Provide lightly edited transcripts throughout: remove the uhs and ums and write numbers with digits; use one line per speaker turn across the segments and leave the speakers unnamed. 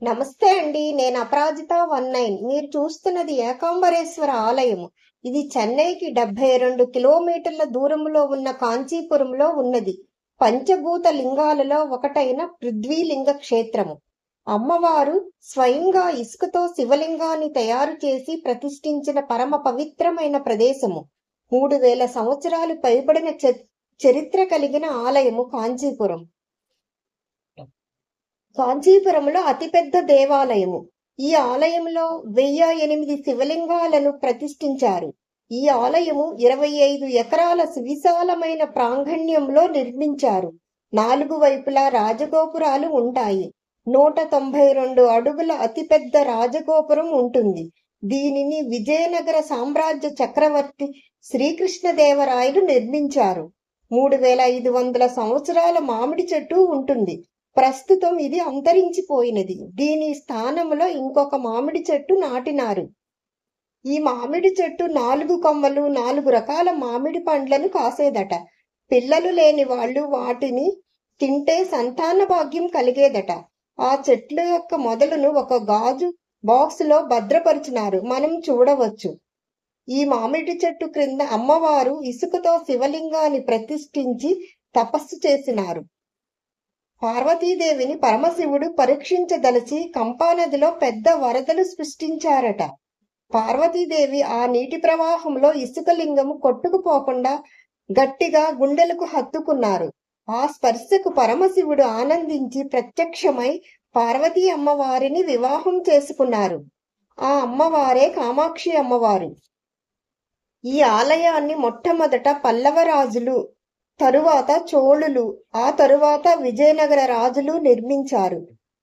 నమస్తే అండి. నేను అపరాజిత 19. మీరు చూస్తున్నది ఏకాంబరేశ్వర ఆలయము. ఇది చెన్నైకి 72 కిలోమీటర్ల దూరంలో ఉన్న కాంచీపురంలో ఉన్నది. పంచభూత లింగాలలో ఒకటైన పృథ్వీలింగ క్షేత్రము. అమ్మవారు స్వయంగా ఇసుకతో శివలింగాన్ని తయారు చేసి ప్రతిష్ఠించిన పరమ పవిత్రమైన ప్రదేశము. 3000 సంవత్సరాలు పైబడిన చరిత్ర కలిగిన ఆలయము కాంచీపురం. కాంచీపురంలో అతిపెద్ద దేవాలయము. ఈ ఆలయంలో 1008 శివలింగాలను ప్రతిష్ఠించారు. ఈ ఆలయము 25 ఎకరాల సువిశాలమైన ప్రాంగణ్యంలో నిర్మించారు. 4 వైపులా రాజగోపురాలు ఉంటాయి. 192 అడుగుల అతిపెద్ద రాజగోపురం ఉంటుంది. దీనిని విజయనగర సామ్రాజ్య చక్రవర్తి శ్రీకృష్ణదేవరాయలు నిర్మించారు. 3500 సంవత్సరాల మామిడి చెట్టు ఉంటుంది. ప్రస్తుతం ఇది అంతరించిపోయినది. దీని స్థానంలో ఇంకొక మామిడి చెట్టు నాటినారు. ఈ మామిడి చెట్టు 4 కొమ్మలు 4 రకాల మామిడి పండ్లను కాసేదట. పిల్లలు లేని వాళ్ళు వాటిని తింటే సంతాన భాగ్యం కలిగేదట. ఆ చెట్ల యొక్క మొదలును ఒక గాజు బాక్సులో భద్రపరిచినారు. మనం చూడవచ్చు. ఈ మామిడి చెట్టు క్రింద అమ్మవారు ఇసుకతో శివలింగాన్ని ప్రతిష్ఠించి తపస్సు చేసినారు. పార్వతీదేవిని పరమశివుడు పరీక్షించదలచి కంపానదిలో పెద్ద వరదలు సృష్టించారట. పార్వతీదేవి ఆ నీటి ప్రవాహంలో ఇసుక లింగము కొట్టుకుపోకుండా గట్టిగా గుండెలకు హత్తుకున్నారు. ఆ స్పర్శకు పరమశివుడు ఆనందించి ప్రత్యక్షమై పార్వతీ అమ్మవారిని వివాహం చేసుకున్నారు. ఆ అమ్మవారే కామాక్షి అమ్మవారు. ఈ ఆలయాన్ని మొట్టమొదట పల్లవ రాజులు, తరువాత చోళులు, ఆ తరువాత విజయనగర రాజులు నిర్మించారు.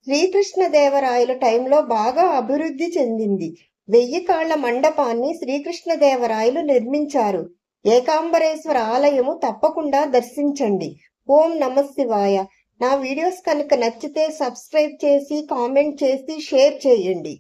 శ్రీకృష్ణదేవరాయల టైంలో బాగా అభివృద్ధి చెందింది. 1000 కాళ్ల మండపాన్ని శ్రీకృష్ణదేవరాయలు నిర్మించారు. ఏకాంబరేశ్వర ఆలయము తప్పకుండా దర్శించండి. ఓం నమః శివాయ. నా వీడియోస్ కనుక నచ్చితే సబ్స్క్రైబ్ చేసి, కామెంట్ చేసి, షేర్ చేయండి.